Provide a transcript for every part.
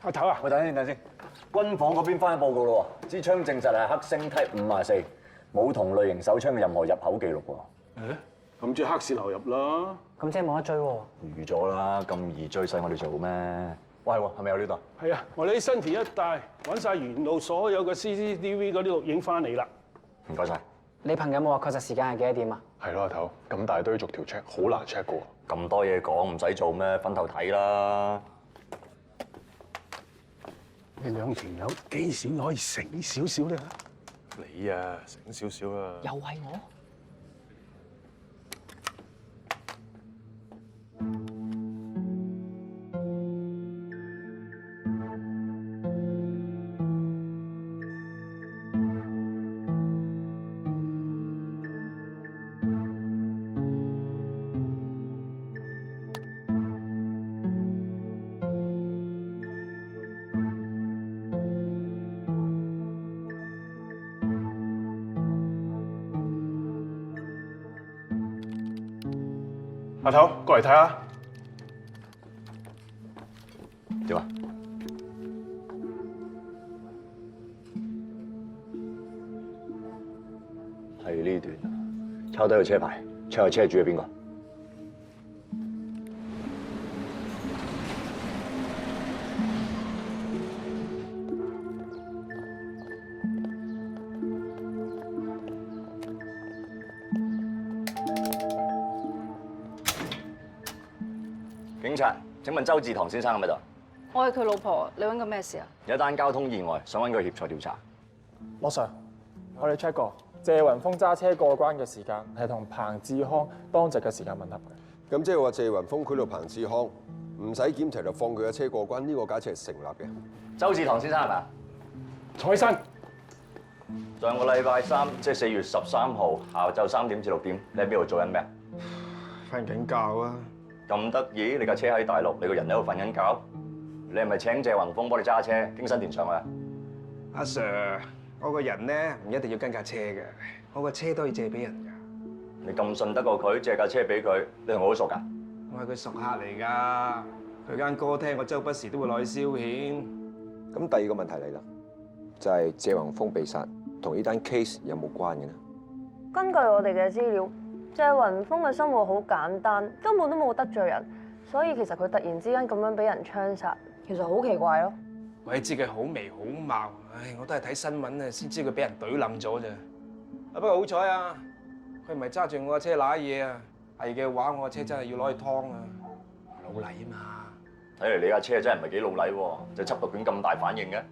阿頭啊，喂，等先。軍房嗰邊翻報告咯喎，支槍證實係黑星 Type 54，冇同類型手槍嘅任何入口記錄喎。誒，咁即係黑市流入啦。咁即係冇得追喎。預咗啦，咁易追細我哋做咩？喂，係咪有呢度？係啊，我哋喺新田一帶揾晒沿路所有嘅 CCTV 嗰啲錄影翻嚟啦。唔該晒。你朋友冇話確實時間係幾多點啊？係咯，阿頭，咁大堆逐條 check，好難 check 噶喎。咁多嘢講，唔使做咩？分頭睇啦。你兩條友幾時可以醒少少咧？你啊，醒少少啦。又係我？阿頭，過嚟睇下。點啊？係呢段啊，抄低個車牌，check下車主係邊個？警察，請問周志棠先生喺咪度？我係佢老婆，你揾緊咩事啊？有一單交通意外，想揾佢協助調查。羅 Sir，我哋 check 過，謝雲峰揸車過關嘅時間係同彭志康當值嘅時間吻合嘅。咁即係話謝雲峰賄賂彭志康，唔使檢查就放佢嘅車過關，呢個假設係成立嘅。周志棠先生係咪啊？蔡生，上個禮拜三，即係4月13號下晝3點至6點，你喺邊度做緊咩啊？瞓緊覺啊！咁得意？你架車喺大陸，你個人喺度瞓緊覺？你係咪請謝雲峰幫你揸車經新田上去啊？阿 Sir， 我個人咧唔一定要跟架車嘅，我個車都可以借俾人㗎。你咁信得過佢，借架車俾佢，你同我好熟㗎？我係佢熟客嚟㗎，佢間歌廳我周不時都會攞去消遣。咁第二個問題嚟啦，就係謝雲峰被殺同呢單 case 有冇關嘅咧？根據我哋嘅資料，謝雲峰嘅生活好簡單，根本都冇得罪人，所以其實佢突然之間咁樣俾人槍殺，其實好奇怪咯。鬼知佢好眉好貌，唉，我都係睇新聞啊先知佢俾人懟冧咗咋。啊不過好彩啊，佢唔係揸住我架車揦嘢啊，係嘅話我架車真係要攞去劏啊，老禮啊嘛。睇嚟你架車真係唔係幾老禮喎，就緝毒犬咁大反應嘅。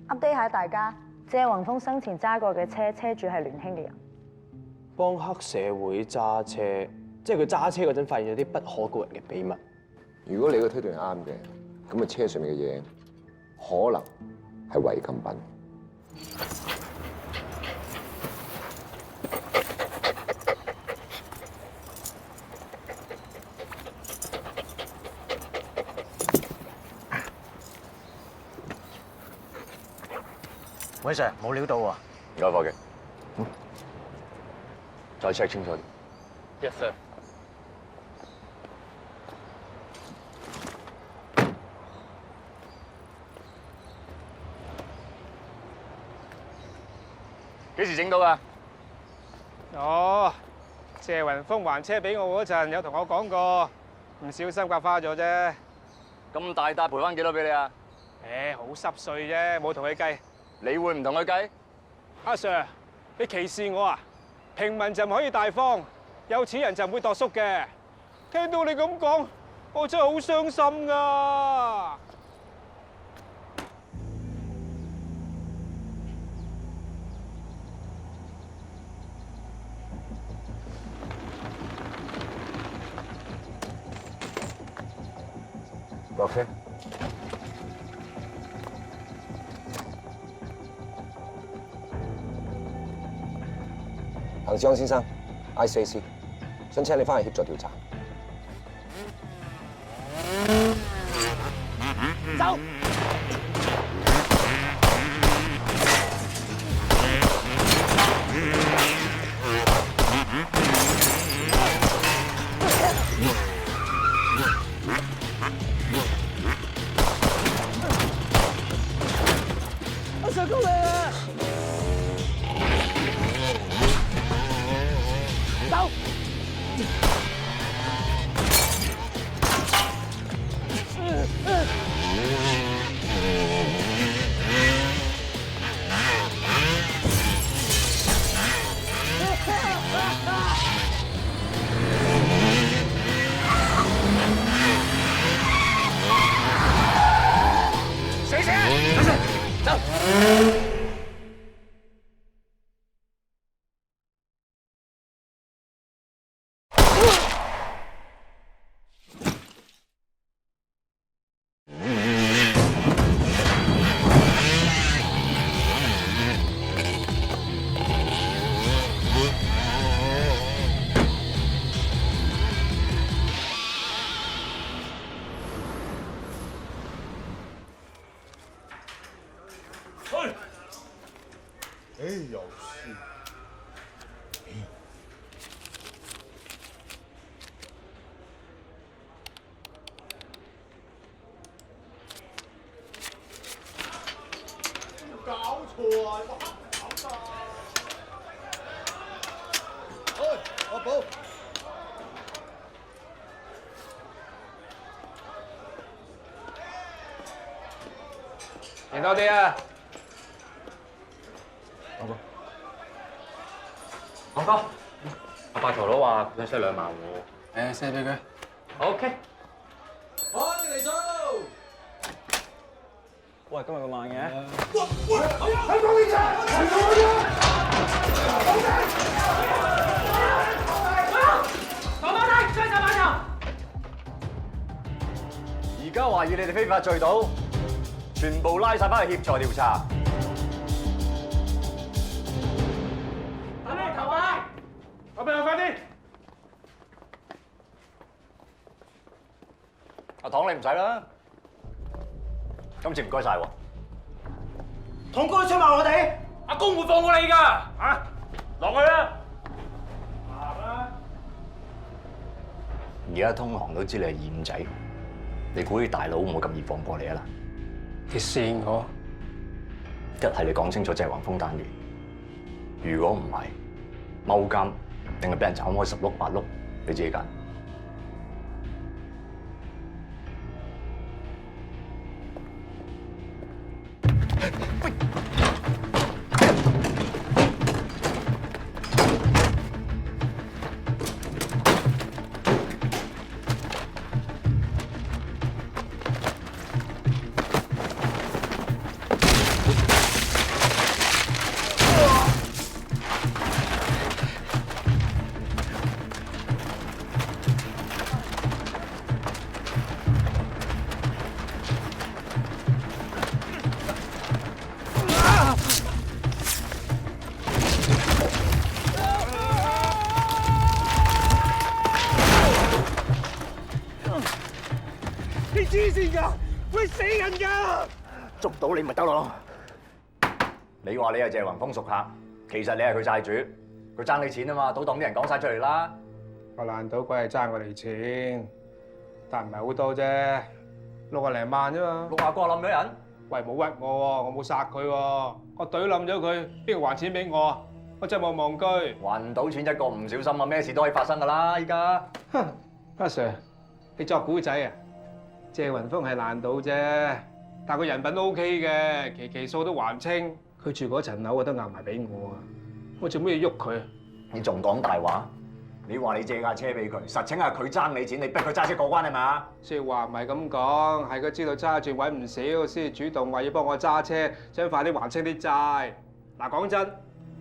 update 下大家，謝雲峰生前揸過嘅車，車主係聯興嘅人。幫黑社會揸車，即係佢揸車嗰陣發現咗啲不可告人嘅秘密。如果你個推斷係啱嘅，咁啊車上面嘅嘢可能係違禁品。喂 Sir， 冇料到喎。唔該，伙計。再 check 清楚啲。Yes sir。幾時整到㗎？哦，謝雲峰還車俾我嗰陣有同我講過，唔小心刮花咗啫。咁大笪賠翻幾多俾你啊？好濕碎啫，冇同佢計。你會唔同佢計？阿 Sir， 你歧視我啊？平民就唔可以大方，有錢人就唔會度縮嘅。聽到你咁講，我真係好傷心㗎。落車。彭志康先生 ，ICAC， 想請你翻嚟協助調查。走！走！贏多啲啊！廣哥，阿白頭佬話佢想2萬喎。誒，借俾佢。 OK。喂，今日咁慢嘅？而家懷疑你哋非法聚賭，全部拉晒翻去協助調查。阿邊快啲！阿唐你唔使啦，今次唔該晒喎。堂哥都出賣我哋，阿公會放過你㗎！啊，落去啦！而家通行都知你係二五仔，你估啲大佬唔會咁易放過你啊啦？你跣我，一係你講清楚謝宏峰單嘢，如果唔係踎監，定係俾人斬開10碌8碌，你自己揀。黐線㗎，會死人㗎！捉到你咪得咯。你話你係謝宏峰熟客，其實你係佢債主，佢爭你錢啊嘛，賭檔啲人講晒出嚟啦。個爛賭鬼係爭我哋錢，但唔係好多啫，60零萬啫嘛。 60個冧咗人，喂，冇屈我喎，我冇殺佢喎，我懟冧咗佢，邊個還錢俾我啊？我真係冇忘居。還唔到錢一個唔小心啊，咩事都可以發生㗎啦！依家，哼，阿 Sir，你作古仔啊？謝雲峰係爛賭啫，但個人品都 OK 嘅，期數都還清，佢住嗰層樓都硬埋俾我啊！我做咩要喐佢？你仲講大話？你話你借架車俾佢，實情係佢爭你錢，你逼佢揸車過關係嘛？説話唔係咁講，係佢知道揸住揾唔少，先主動話要幫我揸車，想快啲還清啲債。嗱，講真，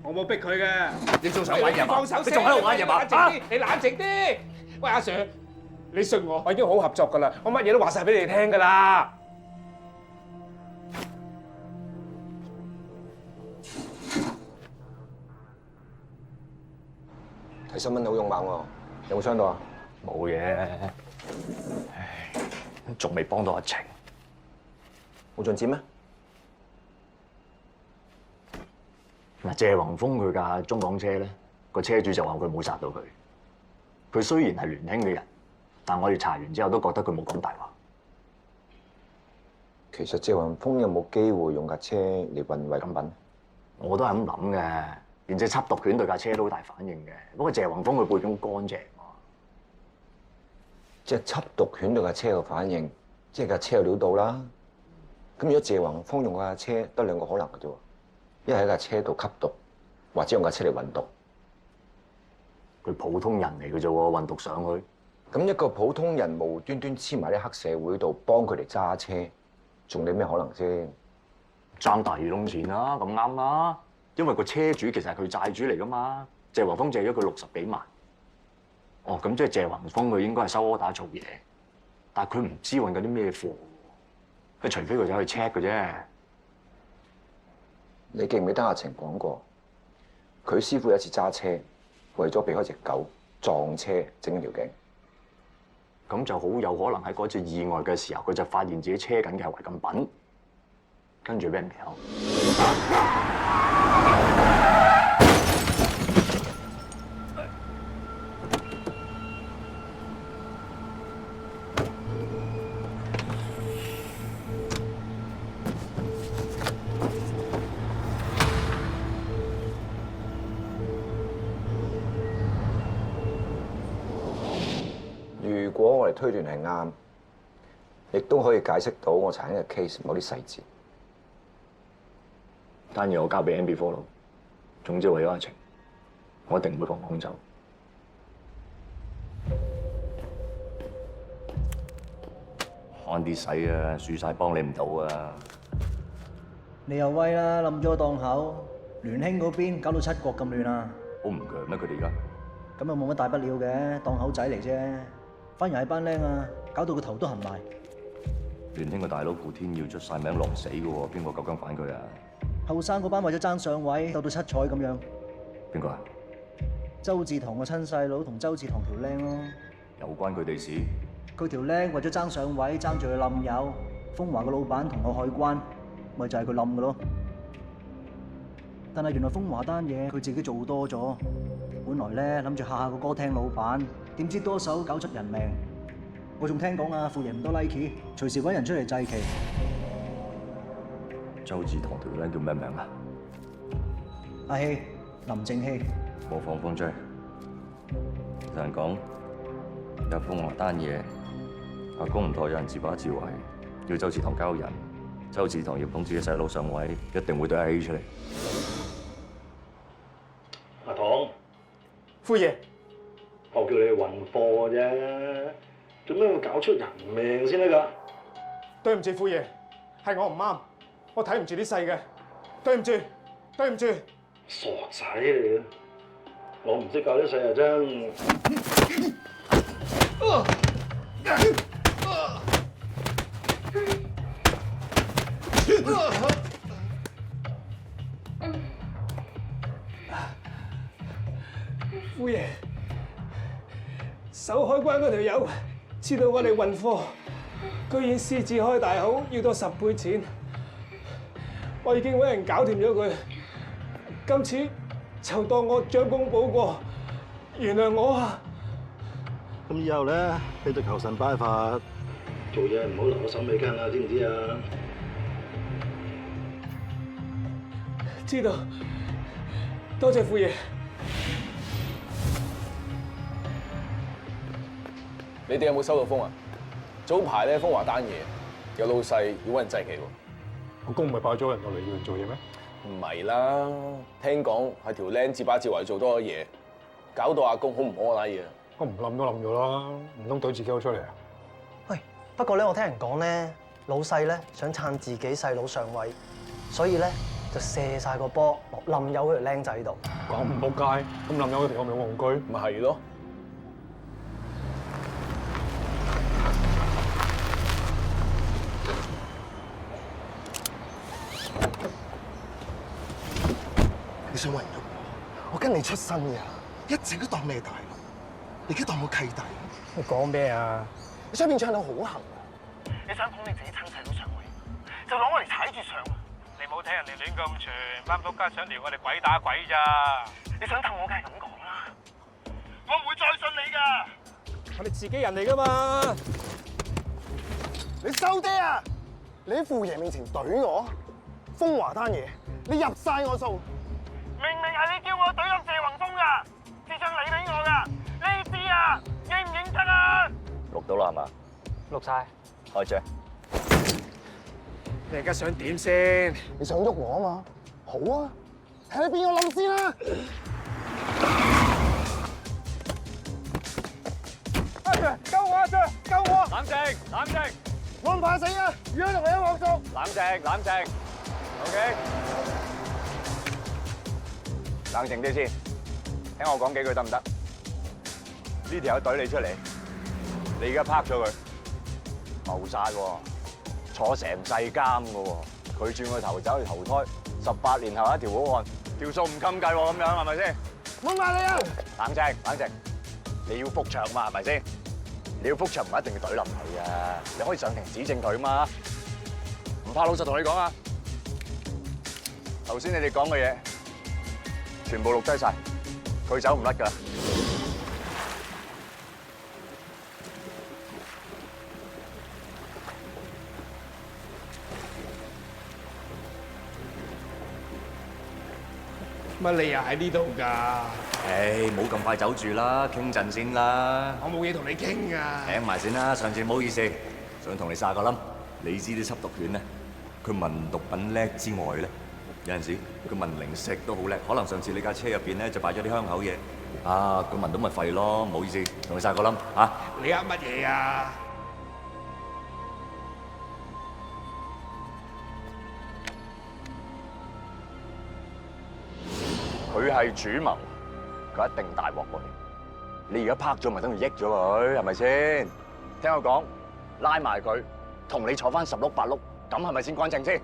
我冇逼佢嘅。你仲想玩嘢嘛？放手你仲喺度玩嘢嘛？冷靜啲，你冷靜啲。喂，阿 Sir，你信我，我已經好合作㗎啦，我乜嘢都話晒俾你聽㗎啦。睇新聞好勇猛喎，有冇傷到啊？冇嘢，唉，仲未幫到阿晴，冇進展咩？嗱，謝宏峰佢架中港車咧，個車主就話佢冇殺到佢。佢雖然係年輕嘅人，但我哋查完之後都覺得佢冇講大話。其實謝宏峰有冇機會用架車嚟運違禁品？我都係咁諗嘅，連隻緝毒犬對架車都好大反應嘅。不過謝宏峰佢背景好乾淨喎。隻緝毒犬對架車嘅反應，即係架車有料到啦。咁如果謝宏峰用架車，得兩個可能嘅啫喎，一係喺架車度吸毒，或者用架車嚟運毒。佢普通人嚟嘅啫喎，運毒上去。咁一個普通人無端端黐埋啲黑社會度幫佢哋揸車，仲有咩可能先？爭大耳窿錢啦，咁啱啦。因為個車主其實係佢債主嚟噶嘛，謝宏峰借咗佢60幾萬。哦，咁即係謝宏峰佢應該係收柯打做嘢，但係佢唔知運緊啲咩貨，佢除非佢走去 check 嘅啫。你記唔記得阿晴講過，佢師傅有一次揸車，為咗避開隻狗撞車整條頸。咁就好有可能喺嗰次意外嘅時候，佢就發現自己車緊嘅係違禁品，跟住俾人秒。如果我哋推斷係啱，亦都可以解釋到我查緊嘅 case 某啲細節。單嘢我交俾 MB follow。總之為咗阿晴，我一定唔會放空走。慳啲使啊，輸晒幫你唔到啊！你又威啦，冧咗個檔口，聯興嗰邊搞到7國咁亂啊！好唔強咩？佢哋而家咁又冇乜大不了嘅，檔口仔嚟啫。反而係班僆啊，搞到個頭都痕埋。聯興個大佬顧天耀出晒名狼死嘅喎，邊個夠薑反佢啊？後生嗰班為咗爭上位，鬥到七彩咁樣。邊個啊？周志棠個親細佬同周志棠條僆咯。有關佢哋事？佢條僆為咗爭上位，爭住去冧友。風華個老闆同個海關，咪就係佢冧嘅咯。但係原來風華單嘢佢自己做多咗。本來咧諗住嚇下個歌廳老闆，點知多手搞出人命。我仲聽講啊，富爺唔多 like， 隨時揾人出嚟祭旗。周志棠條僆叫咩名啊？阿希，林正希。模仿風追。有人講有風華單嘢，阿公唔妥，有人自把自為，要周志棠交人。周志棠要捧自己細佬上位，一定會對阿希出嚟。阿棠，夫爺，我叫你去運貨啫，做咩要搞出人命先得㗎？對唔住夫爺，係我唔啱，我睇唔住啲細嘅，對唔住，對唔住。傻仔嚟嘅，我唔識教啲細啊真。夫爺，守海關嗰條友知道我哋運貨，居然私自開大口，要多10倍錢。我已經揾人搞掂咗佢，今次就當我將功補過，原諒我啊！咁以後咧，你就求神拜佛，做嘢唔好留個手尾跟啊，知唔知啊？知道，多謝夫爺。你哋有冇收到風啊？早排咧風華單嘢，有老細要揾人祭旗喎。個公唔係派咗人落嚟要人做嘢咩？唔係啦，聽講係條僆自把自為做多咗嘢，搞到阿公好唔可拉嘢。我唔冧都冧咗啦，唔通懟自己口出嚟啊？喂，不過咧，我聽人講咧，老細咧想撐自己細佬上位，所以咧就射晒個波落冧友嗰條僆仔度。講唔仆街，咁冧友嗰條友咪戇居？咪係咯。你想為咗我跟你出身嘅，一直都當你係大佬，而家當我契弟。你講咩啊？你出邊唱到好行啊！你想捧你自己親細佬上位，就攞我嚟踩住上。你冇聽人哋亂咁傳，班仆街想撩我哋鬼打鬼咋？你想氹我，梗係咁講啦。我唔會再信你㗎。我哋自己人嚟㗎嘛！你收爹啊！你喺富爺面前懟我，風華單嘢，你入晒我數。唔明明係你叫我懟冧謝宏峰噶，至想你俾我噶，呢啲啊認唔認真啊？錄到啦係嘛？錄晒。開張。你而家想點先？你想喐我啊嘛？好啊，睇你邊個冧先啦！阿 Sir， 救我！阿 Sir， 救我！冷靜，冷靜，我唔怕死啊！如果同你一鑊熟。冷靜，冷靜。OK， 冷靜啲先，聽我講幾句得唔得？呢條友懟你出嚟，你而家拍咗佢，謀殺喎，坐成世監㗎喎，佢轉個頭走去投胎，18年後一條好漢，條數唔襟計喎，咁樣係咪先？唔好嗌你啊！冷靜，冷靜，你要復場嘛係咪先？你要復場唔一定要懟冧佢啊，你可以上庭指證佢嘛。唔怕老實同你講啊，頭先你哋講嘅嘢全部錄低晒，佢走唔甩㗎。乜你又喺呢度㗎？誒，冇咁快走住啦，傾陣先啦。我冇嘢同你傾㗎。請埋先啦，上次唔好意思，想同你撒個冧。你知啲緝毒犬咧，佢聞毒品叻之外咧，有陣時佢聞零食都好叻。可能上次你架車入邊咧就擺咗啲香口嘢，啊，佢聞到咪廢咯。唔好意思，同你撒個冧嚇。你呃乜嘢啊？佢係主謀，佢一定大鑊過你。你而家拍咗咪等於益咗佢，係咪先？聽我講，拉埋佢，同你坐翻10碌8碌，咁係咪先乾淨先？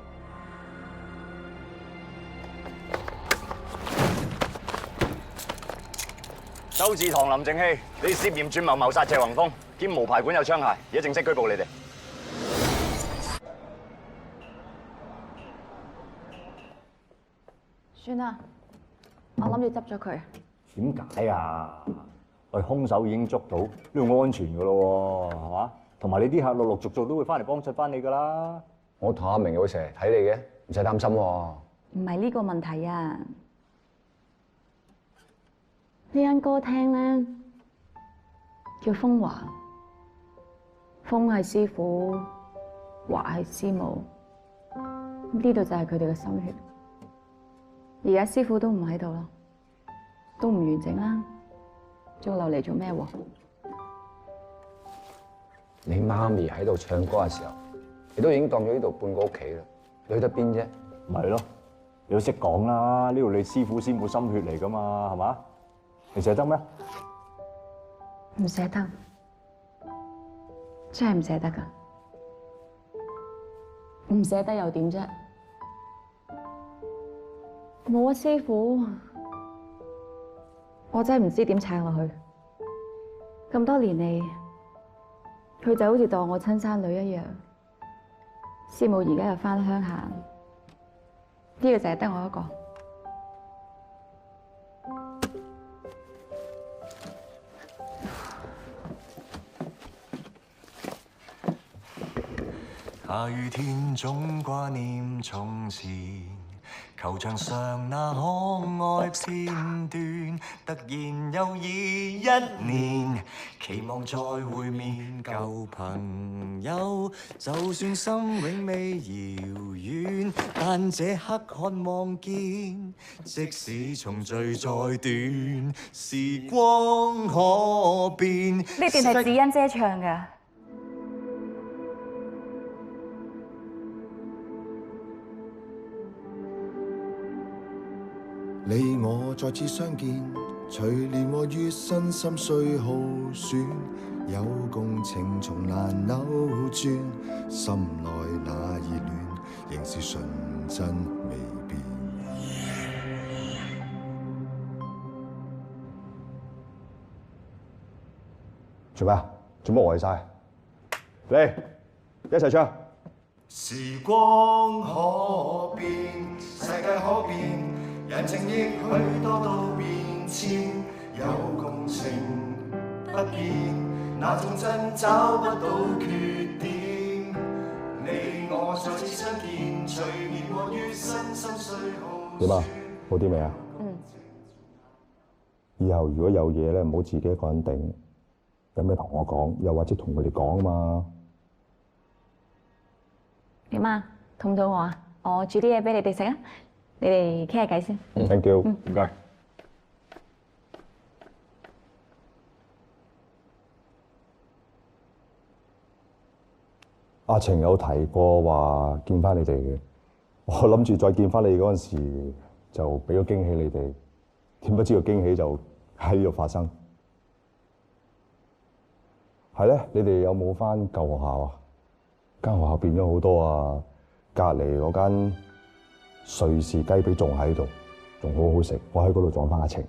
周志堂、林正熙，你涉嫌串謀謀殺謝宏峰，兼無牌管有槍械，而家正式拘捕你哋。算啦，我諗住執咗佢。點解啊？喂，兇手已經捉到，呢度安全噶咯喎，係嘛？同埋你啲客陸陸續續都會翻嚟幫襯翻你噶啦。我同阿明會成日睇你嘅，唔使擔心喎。唔係呢個問題啊！呢間歌廳咧叫風華，風係師傅，華係師母，呢度就係佢哋嘅心血。而家師傅都唔喺度啦，都唔完整啦，仲留嚟做咩喎？你媽咪喺度唱歌嘅時候，你都已經當咗呢度半個屋企啦，你去得邊啫？咪咯，你都識講啦，呢度你師傅師母心血嚟噶嘛，係嘛？你捨得咩？唔捨得，真係唔捨得㗎。唔捨得又點啫？冇啊，師傅，我真係唔知點撐落去。咁多年嚟，佢就好似當我親生女一樣。師母而家又返鄉下，呢個就係得我一個。下雨天總掛念從前，球場上那可愛片段，突然又已1年，期望再會面舊朋友，就算心永未遙遠，但這刻渴望見，即使重聚再短，時光可變。呢段係子欣姐唱㗎。你我再次相見，隨年和月身心碎耗損，有共情從難扭轉，心內那熱戀仍是純真未變。做咩？做乜呆晒？嚟，一齊唱。時光可變，世界可變。人情亦許多都變遷，有共情不變，那種真找不到缺點。你我再次相見，隨年和月身心碎耗。點啊？好啲未啊？嗯。以後如果有嘢咧，唔好自己一個人頂，有咩同我講，又或者同佢哋講啊嘛。點啊？肚唔肚餓啊？我煮啲嘢俾你哋食啊！你哋傾下偈先。Thank you，唔該。阿晴有提過話見翻你哋嘅，我諗住再見翻你嗰陣時就俾個驚喜你哋，點不知個驚喜就喺呢度發生。係咧，你哋有冇翻舊學校啊？間學校變咗好多啊！隔離嗰間瑞士雞髀仲喺度，仲好好食。我喺嗰度撞翻阿晴。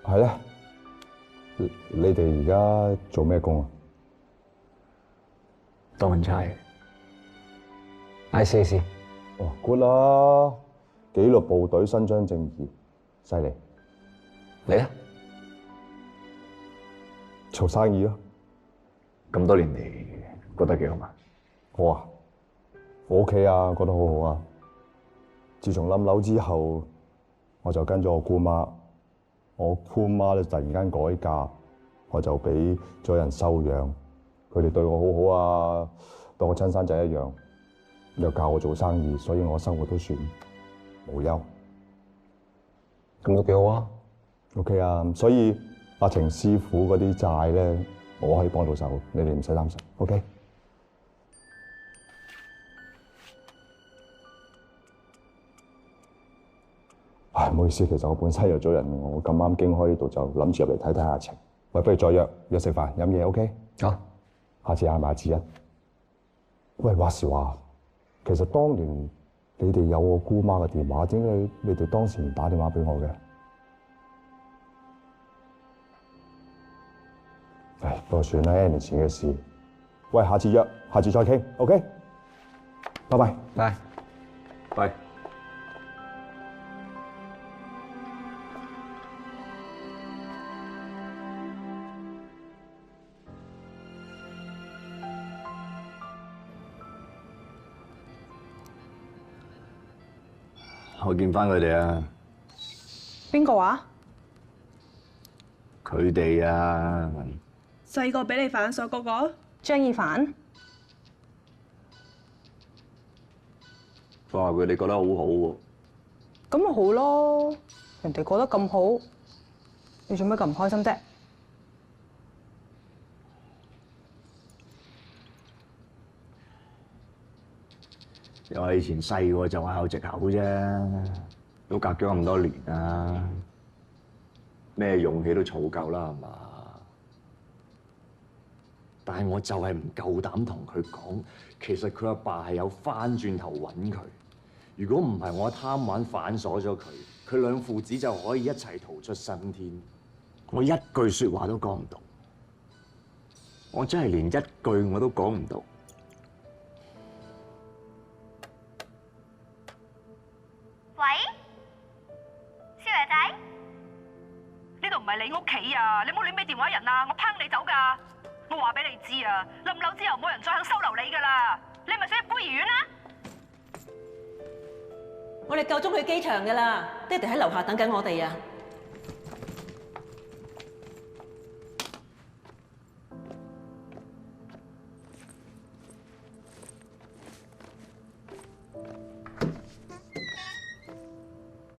係咧，你哋而家做咩工啊？當差。ICAC。哦 ，good 啦！紀律部隊伸張正義，犀利。你咧？做生意咯。咁多年嚟，覺得幾好嘛？我啊，我 OK 啊，覺得好好啊。自從冧樓之後，我就跟咗我姑媽。我姑媽咧突然間改嫁，我就俾咗人收養。佢哋對我好好啊，當我親生仔一樣，又教我做生意，所以我生活都算無憂。咁都幾好啊。OK 啊，所以阿程師傅嗰啲債咧，我可以幫到手，你哋唔使擔心。OK。唉，唔好意思，其實我本身約咗人，我咁啱經開呢度就諗住入嚟睇睇阿晴。喂，不如再約食飯飲嘢 ，OK？好，下次嗌埋阿志欣。喂，話時話，其實當年你哋有我姑媽嘅電話，點解你哋當時唔打電話俾我嘅？唉，不過算啦，N 年前嘅事。喂，下次約，下次再傾 ，OK？拜拜。拜。拜。我見翻佢哋啊！邊個啊？佢哋啊！細個俾你反鎖嗰個張意凡。話佢哋覺得好好喎。咁咪好咯，人哋覺得咁好，你做咩咁唔開心啫？又係以前細個就話有藉口啫，都隔咗咁多年啦，咩勇氣都儲夠啦，係嘛？但係我就係唔夠膽同佢講，其實佢阿爸係有翻轉頭揾佢。如果唔係我貪玩反鎖咗佢，佢兩父子就可以一齊逃出生天。我一句説話都講唔到，我真係連一句我都講唔到。唔係你屋企啊！你冇亂俾電話人啊！我拏你走㗎！我話俾你知啊！冧樓之後冇人再肯收留你㗎啦！你係咪想入孤兒院啊？我哋夠鐘去機場㗎啦，爹哋喺樓下等緊我哋啊！